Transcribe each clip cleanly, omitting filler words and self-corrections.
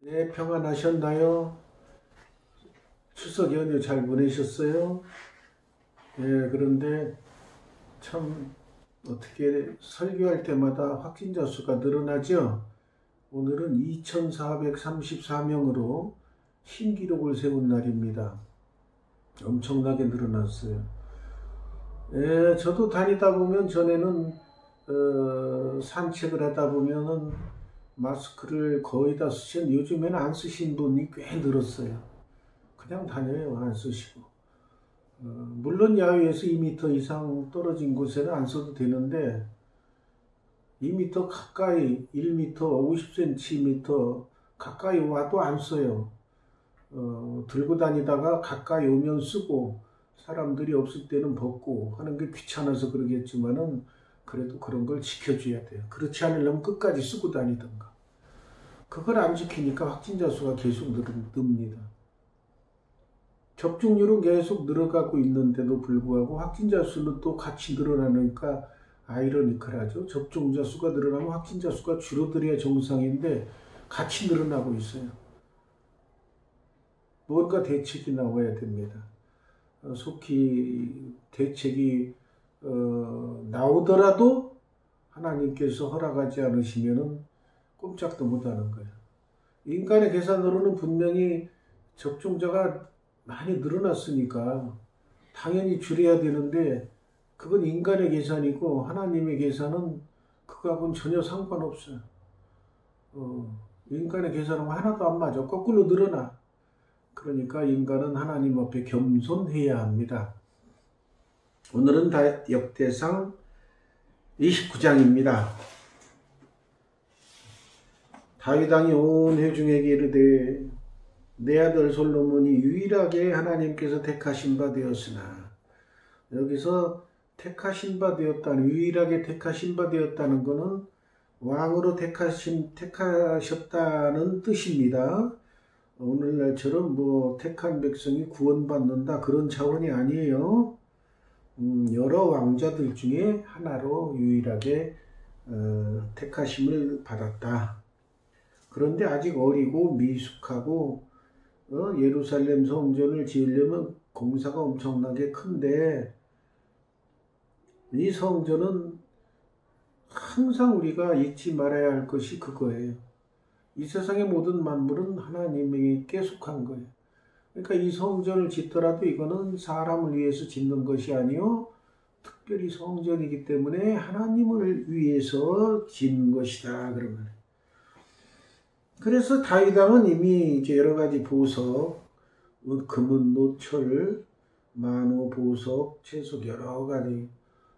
네, 평안하셨나요? 추석 연휴 잘 보내셨어요? 예, 그런데 참 어떻게 설교할 때마다 확진자 수가 늘어나죠? 오늘은 2,434명으로 신기록을 세운 날입니다. 엄청나게 늘어났어요. 예, 저도 다니다 보면 전에는 산책을 하다 보면은 마스크를 거의 다 쓰신 요즘에는 안 쓰신 분이 꽤 늘었어요. 그냥 다녀요, 안 쓰시고. 물론 야외에서 2m 이상 떨어진 곳에는 안 써도 되는데 2m 가까이 1m 50cm 가까이 와도 안 써요. 들고 다니다가 가까이 오면 쓰고 사람들이 없을 때는 벗고 하는 게 귀찮아서 그러겠지만은 그래도 그런 걸 지켜줘야 돼요. 그렇지 않으려면 끝까지 쓰고 다니던가. 그걸 안 지키니까 확진자 수가 계속 늡니다. 접종률은 계속 늘어가고 있는데도 불구하고 확진자 수는 또 같이 늘어나니까 아이러니컬하죠. 접종자 수가 늘어나면 확진자 수가 줄어들어야 정상인데 같이 늘어나고 있어요. 뭔가 대책이 나와야 됩니다. 속히 대책이 나오더라도 하나님께서 허락하지 않으시면은 꼼짝도 못하는 거예요. 인간의 계산으로는 분명히 접종자가 많이 늘어났으니까 당연히 줄여야 되는데 그건 인간의 계산이고 하나님의 계산은 그거하고는 전혀 상관없어요. 인간의 계산은 하나도 안 맞아. 거꾸로 늘어나. 그러니까 인간은 하나님 앞에 겸손해야 합니다. 오늘은 역대상 29장입니다. 다윗 왕이 온 회중에게 이르되 내 아들 솔로몬이 유일하게 하나님께서 택하신 바 되었으나, 여기서 택하신 바 되었다는, 유일하게 택하신 바 되었다는 것은 왕으로 택하셨다는 뜻입니다. 오늘날처럼 택한 백성이 구원받는다 그런 차원이 아니에요. 여러 왕자들 중에 하나로 유일하게 택하심을 받았다. 그런데 아직 어리고 미숙하고 예루살렘 성전을 지으려면 공사가 엄청나게 큰데 이 성전은 항상 우리가 잊지 말아야 할 것이 그거예요. 이 세상의 모든 만물은 하나님에게 속한 거예요. 그러니까 이 성전을 짓더라도 이거는 사람을 위해서 짓는 것이 아니요 특별히 성전이기 때문에 하나님을 위해서 짓는 것이다 그러면. 그래서 다윗 왕은 이미 이제 여러 가지 보석, 금은 노철, 만호 보석, 채석 여러 가지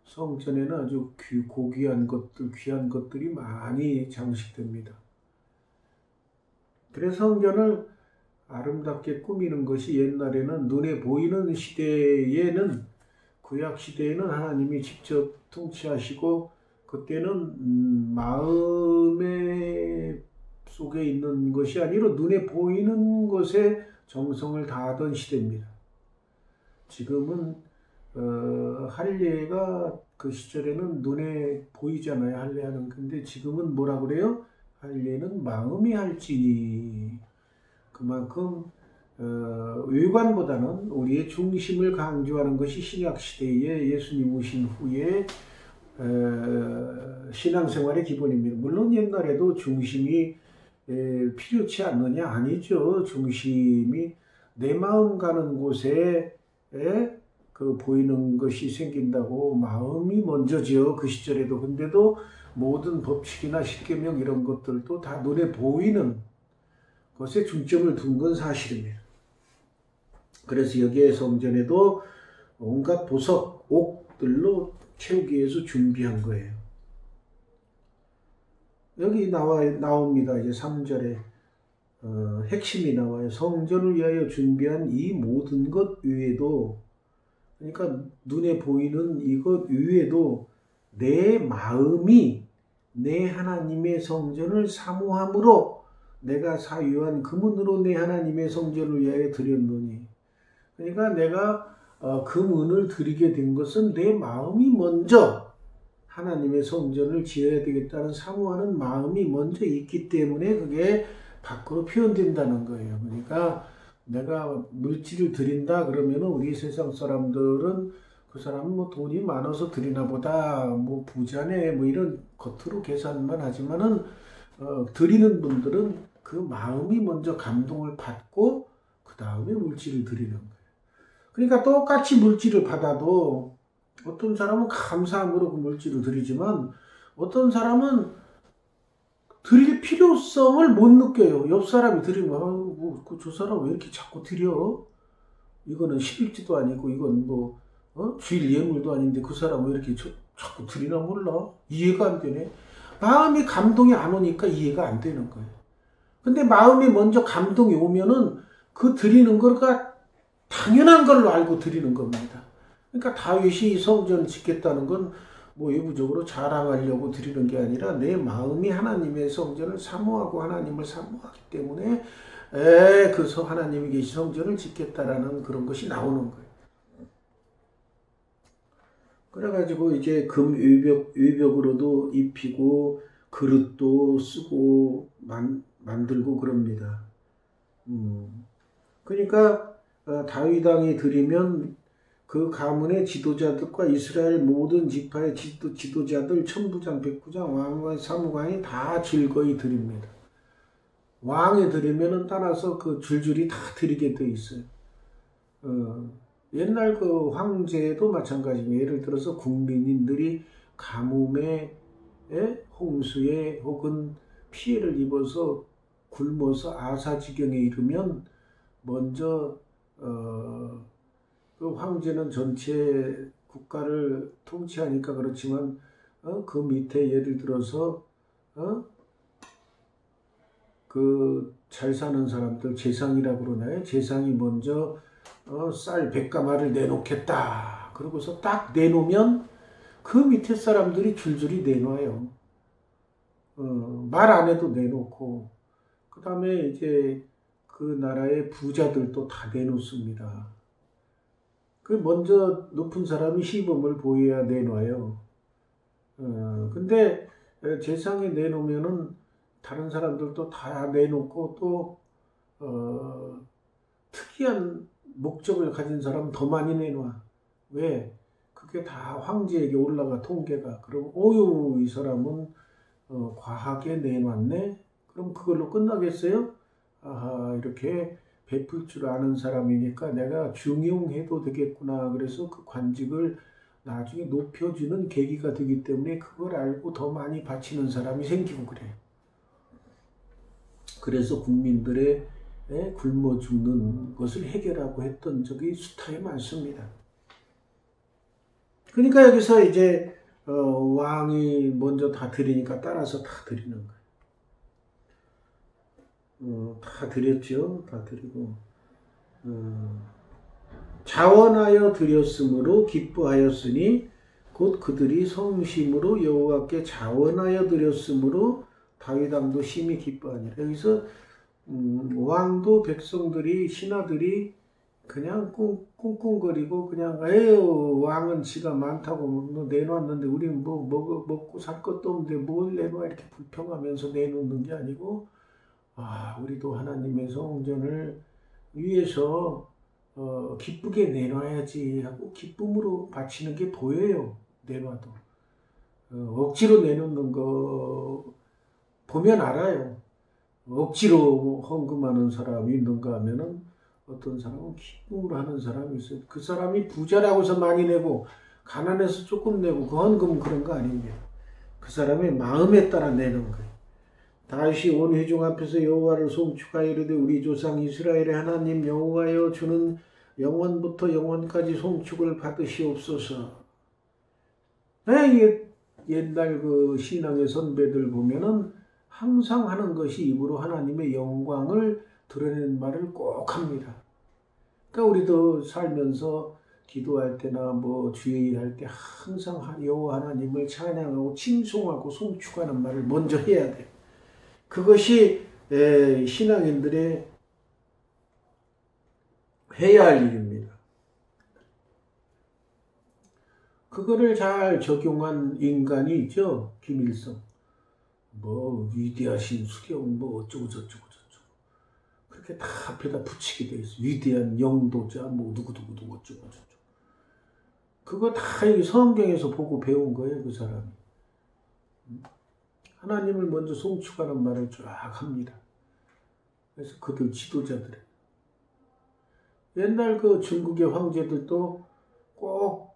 성전에는 아주 고귀한 것들, 귀한 것들이 많이 장식됩니다. 그래서 성전을 아름답게 꾸미는 것이 옛날에는 눈에 보이는 시대에는 구약 시대에는 하나님이 직접 통치하시고 그때는 마음의 속에 있는 것이 아니라 눈에 보이는 것에 정성을 다하던 시대입니다. 지금은 할례가 그 시절에는 눈에 보이잖아요. 할례하는. 근데 지금은 뭐라 그래요? 할례는 마음이 할지니. 그만큼 외관보다는 우리의 중심을 강조하는 것이 신약 시대에 예수님 오신 후에 신앙생활의 기본입니다. 물론 옛날에도 중심이 필요치 않느냐? 아니죠. 중심이 내 마음 가는 곳에 그 보이는 것이 생긴다고 마음이 먼저죠. 그 시절에도. 근데도 모든 법칙이나 십계명 이런 것들도 다 눈에 보이는 것에 중점을 둔 건 사실입니다. 그래서 여기에 성전에도 온갖 보석, 옥들로 채우기 위해서 준비한 거예요. 여기 나옵니다. 이제 3절에 핵심이 나와요. 성전을 위하여 준비한 이 모든 것 외에도, 그러니까 눈에 보이는 이것 외에도 내 마음이 내 하나님의 성전을 사모함으로 내가 사유한 금은으로 내 하나님의 성전을 위하여 드렸노니. 그러니까 내가 금은을 드리게 된 것은 내 마음이 먼저 하나님의 성전을 지어야 되겠다는 사모하는 마음이 먼저 있기 때문에 그게 밖으로 표현된다는 거예요. 그러니까 내가 물질을 드린다 그러면은 우리 세상 사람들은 그 사람은 뭐 돈이 많아서 드리나 보다, 뭐 부자네, 뭐 이런 겉으로 계산만 하지만은, 드리는 분들은 그 마음이 먼저 감동을 받고, 그 다음에 물질을 드리는 거예요. 그러니까 똑같이 물질을 받아도 어떤 사람은 감사함으로 그 물질을 드리지만, 어떤 사람은 드릴 필요성을 못 느껴요. 옆 사람이 드리면, 저 사람 왜 이렇게 자꾸 드려? 이거는 10일지도 아니고, 이건 뭐, 주일 예물도 아닌데 그 사람 왜 이렇게 자꾸 드리나 몰라? 이해가 안 되네. 마음이 감동이 안 오니까 이해가 안 되는 거예요. 근데 마음이 먼저 감동이 오면은 그 드리는 거가 당연한 걸로 알고 드리는 겁니다. 그러니까 다윗이 성전을 짓겠다는 건 뭐 외부적으로 자랑하려고 드리는 게 아니라 내 마음이 하나님의 성전을 사모하고 하나님을 사모하기 때문에 하나님이 계신 성전을 짓겠다라는 그런 것이 나오는 거예요. 그래가지고 이제 금 외벽으로도 입히고 그릇도 쓰고 만들고 그럽니다. 그러니까 다윗 왕이 드리면 그 가문의 지도자들과 이스라엘 모든 지파의 지도자들 천부장, 백부장, 왕과 사무관이 다 즐거이 드립니다. 왕에 드리면은 따라서 그 줄줄이 다 드리게 돼 있어요. 옛날 그 황제도 마찬가지입니다. 예를 들어서 국민들이 가뭄에, 홍수에 혹은 피해를 입어서 굶어서 아사지경에 이르면 먼저 그 황제는 전체 국가를 통치하니까 그렇지만 그 밑에 예를 들어서 그 잘 사는 사람들 재상이라고 그러나요? 재상이 먼저 쌀 100가마를 내놓겠다. 그러고서 딱 내놓으면 그 밑에 사람들이 줄줄이 내놔요. 말 안 해도 내놓고 그 다음에 이제 그 나라의 부자들도 다 내놓습니다. 그 먼저 높은 사람이 시범을 보여야 내놔요. 근데 재상에 내놓으면은 다른 사람들도 다 내놓고 또 특이한 목적을 가진 사람은 더 많이 내놔. 왜? 그게 다 황제에게 올라가 통계가. 그럼 오유 이 사람은 과하게 내놨네? 그럼 그걸로 끝나겠어요? 아하 이렇게 베풀 줄 아는 사람이니까 내가 중용해도 되겠구나. 그래서 그 관직을 나중에 높여주는 계기가 되기 때문에 그걸 알고 더 많이 바치는 사람이 생기고 그래요. 그래서 국민들의 굶어 죽는 것을 해결하고 했던 적이 숱하게 많습니다. 그러니까 여기서 이제 왕이 먼저 다 드리니까 따라서 다 드리는 거예요. 다 드렸죠. 다 드리고 자원하여 드렸으므로 기뻐하였으니 곧 그들이 성심으로 여호와께 자원하여 드렸으므로 다윗 왕도 심히 기뻐하니라. 여기서 왕도 백성들이 신하들이 그냥 꿍꿍거리고 그냥 에휴 왕은 지가 많다고 내놨는데 우리는 뭐 먹고 살 것도 없는데 뭘 내놔 이렇게 불평하면서 내놓는 게 아니고 우리도 하나님의 성전을 위해서 기쁘게 내놔야지 하고 기쁨으로 바치는 게 보여요. 내놔도 억지로 내놓는 거 보면 알아요. 억지로 헌금하는 사람이 있는가 하면은 어떤 사람은 기쁨으로 하는 사람이 있어요. 그 사람이 부자라고 해서 많이 내고 가난해서 조금 내고 그 헌금은 그런 거 아닙니다. 그 사람의 마음에 따라 내는 거예요. 다윗이 온 회중 앞에서 여호와를 송축하여 이르되 우리 조상 이스라엘의 하나님 여호와여 주는 영원부터 영원까지 송축을 받으시옵소서. 옛날 그 신앙의 선배들 보면은 항상 하는 것이 입으로 하나님의 영광을 드러내는 말을 꼭 합니다. 그러니까 우리도 살면서 기도할 때나 뭐 주일 할 때 항상 여호와 하나님을 찬양하고 칭송하고 송축하는 말을 먼저 해야 돼요. 그것이 신앙인들의 해야 할 일입니다. 그거를 잘 적용한 인간이 있죠. 김일성. 뭐 위대하신 수령 뭐 어쩌고 저쩌고 저쩌고 그렇게 다 앞에다 붙이게 돼 있어. 위대한 영도자, 뭐 누구누구누구 어쩌고저쩌고. 그거 다 이 성경에서 보고 배운 거예요, 그 사람이. 하나님을 먼저 송축하는 말을 쫙 합니다. 그래서 그들 지도자들. 옛날 그 중국의 황제들도 꼭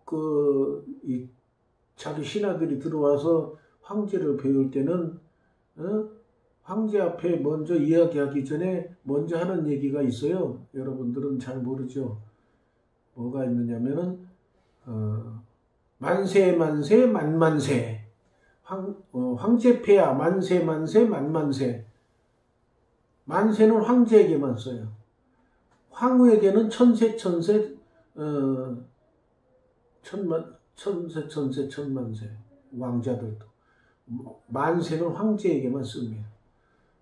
자기 신하들이 들어와서 황제를 배울 때는, 황제 앞에 먼저 이야기하기 전에 먼저 하는 얘기가 있어요. 여러분들은 잘 모르죠. 뭐가 있느냐면은, 만세, 만세, 만만세. 황제폐하, 만세, 만세, 만만세. 만세는 황제에게만 써요. 황후에게는 천세, 천세, 천세, 천세, 천만세. 왕자들도. 만세는 황제에게만 씁니다.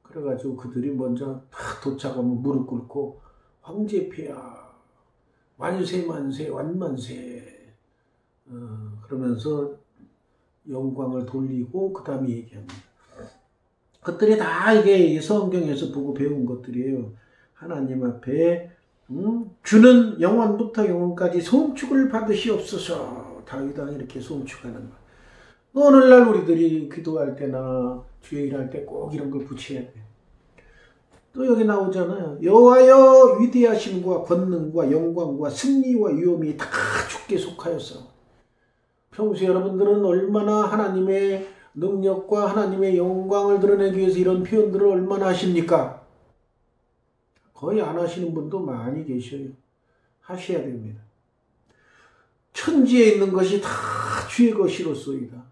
그래가지고 그들이 먼저 딱 도착하면 무릎 꿇고 황제폐하, 만세, 만세, 완만세. 그러면서 영광을 돌리고 그 다음에 얘기합니다. 그것들이 다 이게 성경에서 보고 배운 것들이에요. 하나님 앞에 주는 영원부터 영원까지 송축을 받으시옵소서. 다윗 왕이 이렇게 송축하는 거. 오늘날 우리들이 기도할 때나 주의 일할 때 꼭 이런 걸 붙여야 돼. 또 여기 나오잖아요. 여호와여 위대하심과 권능과 영광과 승리와 위엄이 다 주께 속하였어. 평소에 여러분들은 얼마나 하나님의 능력과 하나님의 영광을 드러내기 위해서 이런 표현들을 얼마나 하십니까? 거의 안 하시는 분도 많이 계셔요. 하셔야 됩니다. 천지에 있는 것이 다 주의 것이로소이다.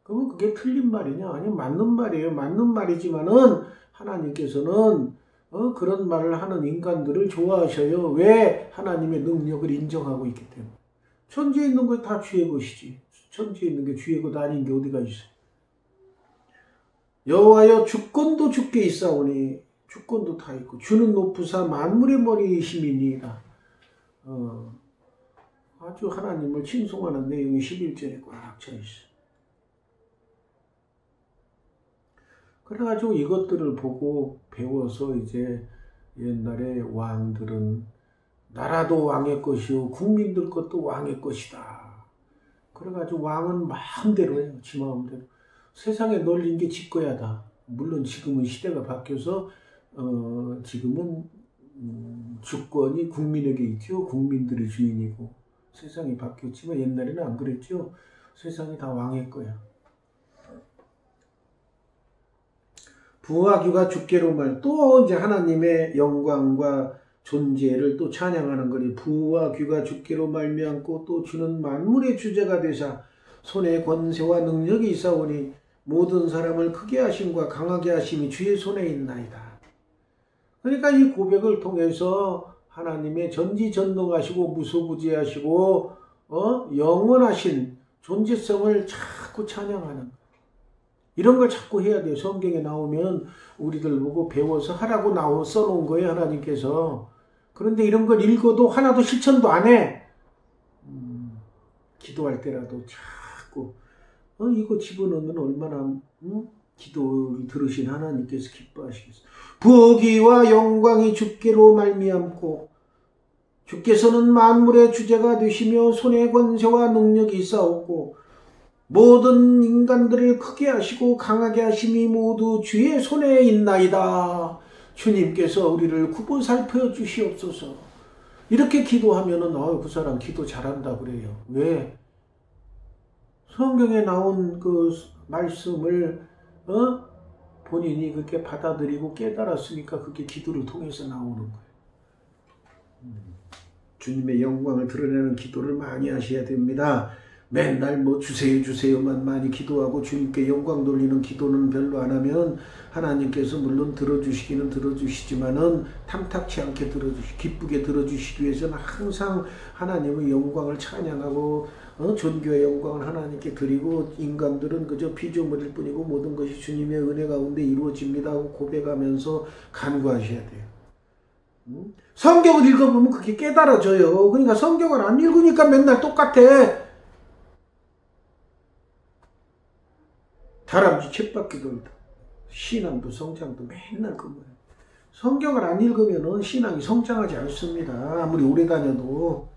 그러면 그게 틀린 말이냐? 아니, 맞는 말이에요. 맞는 말이지만은 하나님께서는 그런 말을 하는 인간들을 좋아하셔요. 왜? 하나님의 능력을 인정하고 있기 때문에. 천지에 있는 것 다 주의 것이지. 천지에 있는 게 주의 것 아닌 게 어디가 있어. 여호와여 주권도 주께 있사오니 주권도 다 있고 주는 높으사 만물의 머리이심이니이다. 아주 하나님을 칭송하는 내용이 11절에 꽉 차 있어. 그래가지고 이것들을 보고 배워서 이제 옛날에 왕들은 나라도 왕의 것이요 국민들 것도 왕의 것이다. 그래가지고 왕은 마음대로 해요. 지 마음대로. 세상에 널린 게 지 거야다. 물론 지금은 시대가 바뀌어서 지금은 주권이 국민에게 있죠. 국민들이 주인이고 세상이 바뀌었지만 옛날에는 안 그랬죠. 세상이 다 왕의 거야. 부와 귀가 주께로 말. 또 이제 하나님의 영광과 존재를 또 찬양하는 거니 부와 귀가 주께로 말미암고 또 주는 만물의 주제가 되사 손에 권세와 능력이 있사오니 모든 사람을 크게 하심과 강하게 하심이 주의 손에 있나이다. 그러니까 이 고백을 통해서 하나님의 전지전능하시고 무소부지하시고 영원하신 존재성을 자꾸 찬양하는 이런 걸 자꾸 해야 돼요. 성경에 나오면 우리들 보고 배워서 하라고 써놓은 거예요. 하나님께서. 그런데 이런 걸 읽어도 하나도 실천도 안 해. 기도할 때라도 자꾸 이거 집어넣으면 얼마나 기도를 들으신 하나님께서 기뻐하시겠어요. 부귀와 영광이 주께로 말미암고 주께서는 만물의 주제가 되시며 손에 권세와 능력이 있사옵고 모든 인간들을 크게 하시고 강하게 하심이 모두 주의 손에 있나이다. 주님께서 우리를 굽어 살펴 주시옵소서. 이렇게 기도하면은 그 사람 기도 잘한다 그래요. 왜? 성경에 나온 그 말씀을 본인이 그렇게 받아들이고 깨달았으니까 그게 기도를 통해서 나오는 거예요. 주님의 영광을 드러내는 기도를 많이 하셔야 됩니다. 맨날 뭐 주세요 주세요만 많이 기도하고 주님께 영광 돌리는 기도는 별로 안 하면 하나님께서 물론 들어주시기는 들어주시지만은 탐탁치 않게 기쁘게 들어주시기 위해서는 항상 하나님의 영광을 찬양하고 존귀와 영광을 하나님께 드리고 인간들은 그저 피조물일 뿐이고 모든 것이 주님의 은혜 가운데 이루어집니다 하고 고백하면서 간구하셔야 돼요. 성경을 읽어보면 그게 깨달아져요. 그러니까 성경을 안 읽으니까 맨날 똑같아. 다람쥐 쳇바퀴 돌다. 신앙도 성장도 맨날 그 뭐야. 성경을 안 읽으면은 신앙이 성장하지 않습니다. 아무리 오래 다녀도.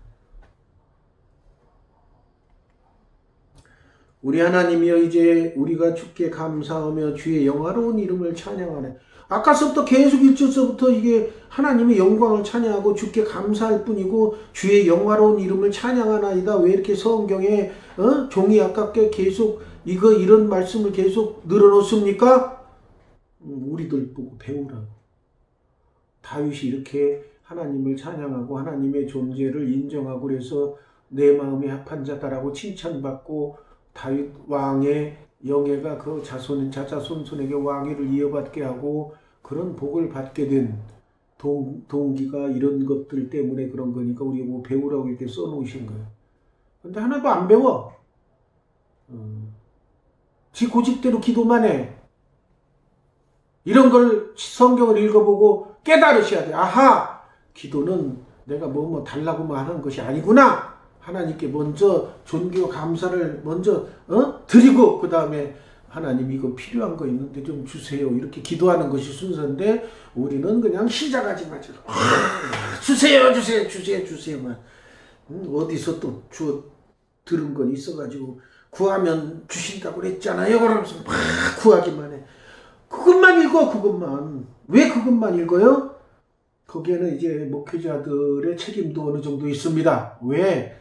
우리 하나님이여 이제 우리가 주께 감사하며 주의 영화로운 이름을 찬양하네. 아까서부터 계속 1절서부터 이게 하나님의 영광을 찬양하고 주께 감사할 뿐이고 주의 영화로운 이름을 찬양하나이다. 왜 이렇게 성경에 종이 아깝게 계속 이런 말씀을 계속 늘어놓습니까? 우리들 보고 배우라고. 다윗이 이렇게 하나님을 찬양하고 하나님의 존재를 인정하고 그래서 내 마음이 합한 자다라고 칭찬받고 다윗 왕의 영예가 그 자자손손에게 왕위를 이어받게 하고 그런 복을 받게 된 동기가 이런 것들 때문에 그런 거니까 우리 뭐 배우라고 이렇게 써놓으신 거예요. 근데 하나도 안 배워. 지 고집대로 기도만 해. 이런 걸 성경을 읽어보고 깨달으셔야 돼. 아하! 기도는 내가 뭐 달라고만 하는 것이 아니구나. 하나님께 먼저 존귀와 감사를 먼저 드리고 그 다음에 하나님 이거 필요한 거 있는데 좀 주세요. 이렇게 기도하는 것이 순서인데 우리는 그냥 시작하자마자 주세요 주세요만 어디서 또 들은 건 있어가지고 구하면 주신다고 그랬잖아요. 그러면서 막 구하기만 해. 그것만 읽어. 그것만. 왜 그것만 읽어요? 거기에는 이제 목회자들의 책임도 어느 정도 있습니다. 왜?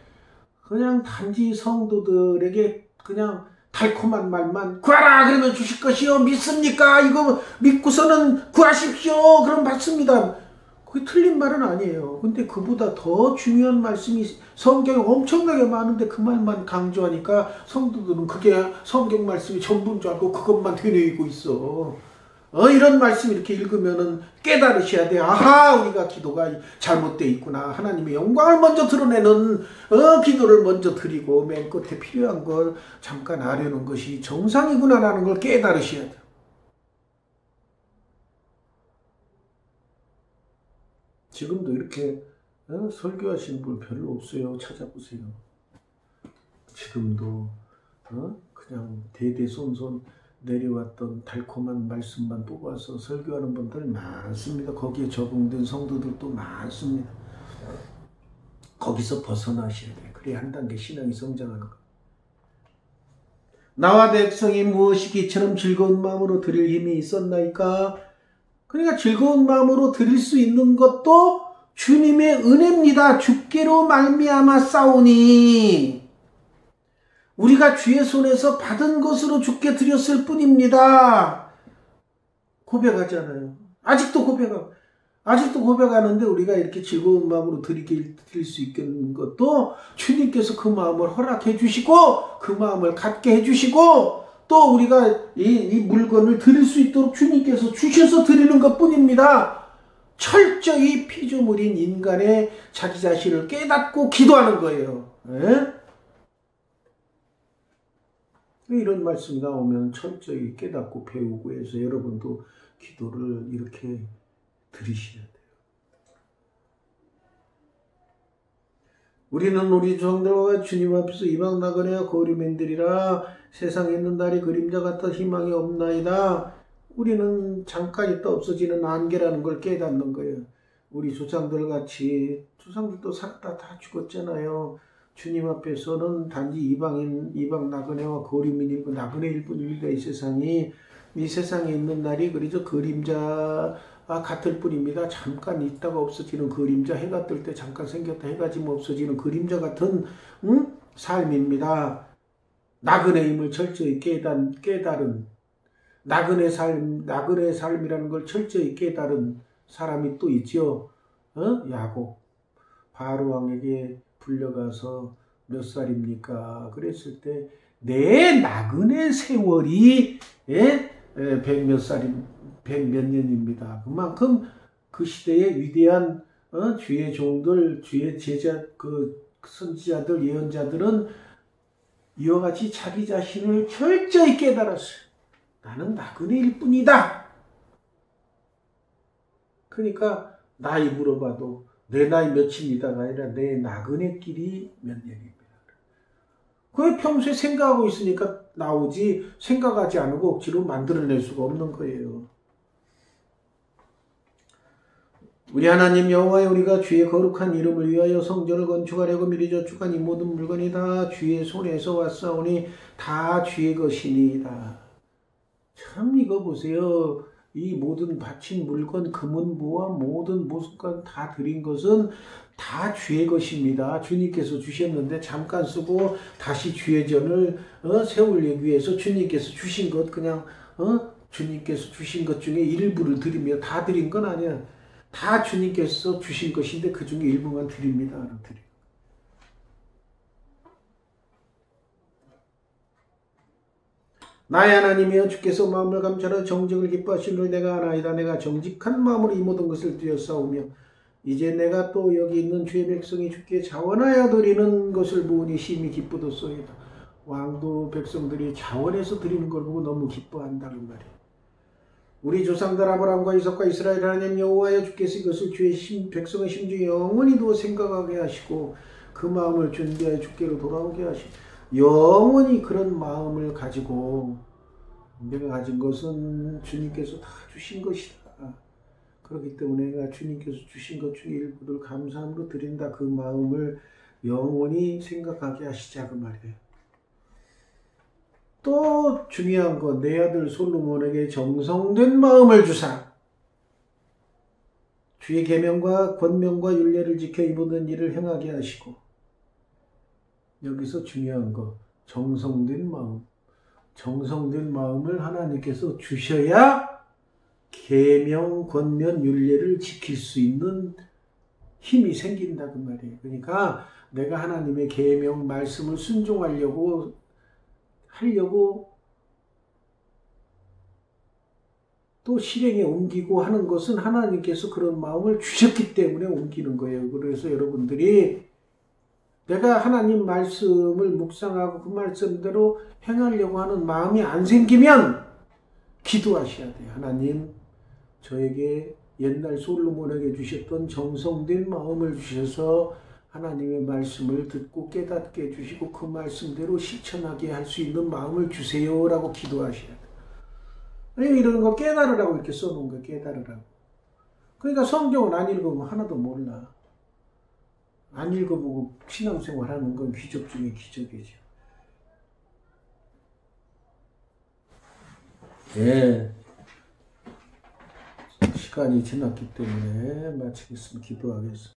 그냥 단지 성도들에게 그냥 달콤한 말만 구하라 그러면 주실 것이요 믿습니까? 이거 믿고서는 구하십시오. 그럼 받습니다. 그게 틀린 말은 아니에요. 근데 그보다 더 중요한 말씀이 성경에 엄청나게 많은데 그 말만 강조하니까 성도들은 그게 성경 말씀이 전부인 줄 알고 그것만 되뇌이고 있어. 이런 말씀 이렇게 읽으면은 깨달으셔야 돼. 아하, 우리가 기도가 잘못되어 있구나. 하나님의 영광을 먼저 드러내는 기도를 먼저 드리고 맨 끝에 필요한 걸 잠깐 하려는 것이 정상이구나라는 걸 깨달으셔야 돼. 지금도 이렇게 설교하시는 분 별로 없어요. 찾아보세요. 지금도 그냥 대대손손 내려왔던 달콤한 말씀만 뽑아서 설교하는 분들 많습니다. 거기에 적응된 성도들도 많습니다. 거기서 벗어나셔야 돼요. 그래야 한 단계 신앙이 성장하는 거예요. 나와 백성이 무엇이 이처럼 즐거운 마음으로 드릴 힘이 있었나이까? 그러니까 즐거운 마음으로 드릴 수 있는 것도 주님의 은혜입니다. 주께로 말미암아 싸우니 우리가 주의 손에서 받은 것으로 주께 드렸을 뿐입니다. 고백하잖아요. 아직도 고백하는데 우리가 이렇게 즐거운 마음으로 드릴 수 있는 것도 주님께서 그 마음을 허락해 주시고 그 마음을 갖게 해 주시고 또 우리가 이 물건을 드릴 수 있도록 주님께서 주셔서 드리는 것뿐입니다. 철저히 피조물인 인간의 자기 자신을 깨닫고 기도하는 거예요. 네? 이런 말씀이 나오면 철저히 깨닫고 배우고 해서 여러분도 기도를 이렇게 드리셔야 돼요. 우리는 우리 조상들과 주님 앞에서 이방 나그네와 거류민들이라 세상에 있는 달이 그림자 같아 희망이 없나이다. 우리는 잠깐 있다 없어지는 안개라는 걸 깨닫는 거예요. 우리 조상들 같이 조상들도 살았다 다 죽었잖아요. 주님 앞에서는 단지 이방 나그네와 거류민이고 나그네일 뿐입니다. 이 세상에 있는 날이 그리죠 그림자와 같을 뿐입니다. 잠깐 있다가 없어지는 그림자, 해가 뜰 때 잠깐 생겼다 해가 지면 없어지는 그림자 같은 삶입니다. 나그네임을 철저히 깨달은 나그네 삶이라는 걸 철저히 깨달은 사람이 또 있죠. 야곱 바로 왕에게 불려가서 몇 살입니까? 그랬을 때 내 나그네 세월이 백 몇 년입니다. 그만큼 그 시대의 위대한 주의 종들, 주의 제자, 그 선지자들, 예언자들은 이와 같이 자기 자신을 철저히 깨달았어요. 나는 나그네일 뿐이다. 그러니까 나이 물어봐도 내 나이 몇입니다가 아니라 내 나그네끼리 몇 년입니다. 그게 평소에 생각하고 있으니까 나오지 생각하지 않고 억지로 만들어낼 수가 없는 거예요. 우리 하나님 여호와여, 우리가 주의 거룩한 이름을 위하여 성전을 건축하려고 미리 저축한 이 모든 물건이 다 주의 손에서 왔사오니 다 주의 것이니이다. 참 이거 보세요. 이 모든 바친 물건, 금은보와 모든 보석과 다 드린 것은 다 주의 것입니다. 주님께서 주셨는데 잠깐 쓰고 다시 주의 전을 세우기 위해서 주님께서 주신 것, 그냥 주님께서 주신 것 중에 일부를 드리며, 다 드린 건 아니야. 다 주님께서 주신 것인데 그 중에 일부만 드립니다. 나의 하나님이여, 주께서 마음을 감찰하여 정직을 기뻐하시는 내가 아나이다. 내가 정직한 마음으로 이 모든 것을 드렸사오며 이제 내가 또 여기 있는 주의 백성이 주께 자원하여 드리는 것을 보니 심히 기쁘도소이다. 왕도 백성들이 자원해서 드리는 걸 보고 너무 기뻐한다는 말이에요. 우리 조상들 아브라함과 이삭과 이스라엘 하나님 여호와여, 주께서 이것을 주의 백성의 심중에 영원히 두어 생각하게 하시고 그 마음을 준비하여 주께로 돌아오게 하시고, 영원히 그런 마음을 가지고, 내가 가진 것은 주님께서 다 주신 것이다. 그렇기 때문에 내가 주님께서 주신 것 중에 일부를 감사함으로 드린다. 그 마음을 영원히 생각하게 하시자 그 말이에요. 또 중요한 건 내 아들 솔로몬에게 정성된 마음을 주사 주의 계명과 권명과 율례를 지켜 이 모든 일을 행하게 하시고, 여기서 중요한 거 정성된 마음. 정성된 마음을 하나님께서 주셔야 계명, 권면, 율례를 지킬 수 있는 힘이 생긴다 그 말이에요. 그러니까 내가 하나님의 계명, 말씀을 순종하려고 또 실행에 옮기고 하는 것은 하나님께서 그런 마음을 주셨기 때문에 옮기는 거예요. 그래서 여러분들이 내가 하나님 말씀을 묵상하고 그 말씀대로 행하려고 하는 마음이 안 생기면 기도하셔야 돼요. 하나님, 저에게 옛날 솔로몬에게 주셨던 정성된 마음을 주셔서 하나님의 말씀을 듣고 깨닫게 해주시고 그 말씀대로 실천하게 할 수 있는 마음을 주세요 라고 기도하셔야 돼요. 이런 거 깨달으라고 이렇게 써놓은 거예요. 깨달으라고. 그러니까 성경을 안 읽으면 하나도 몰라. 안 읽어보고 신앙생활 하는 건 기적 중에 기적이죠. 예. 시간이 지났기 때문에 마치겠습니다. 기도하겠습니다.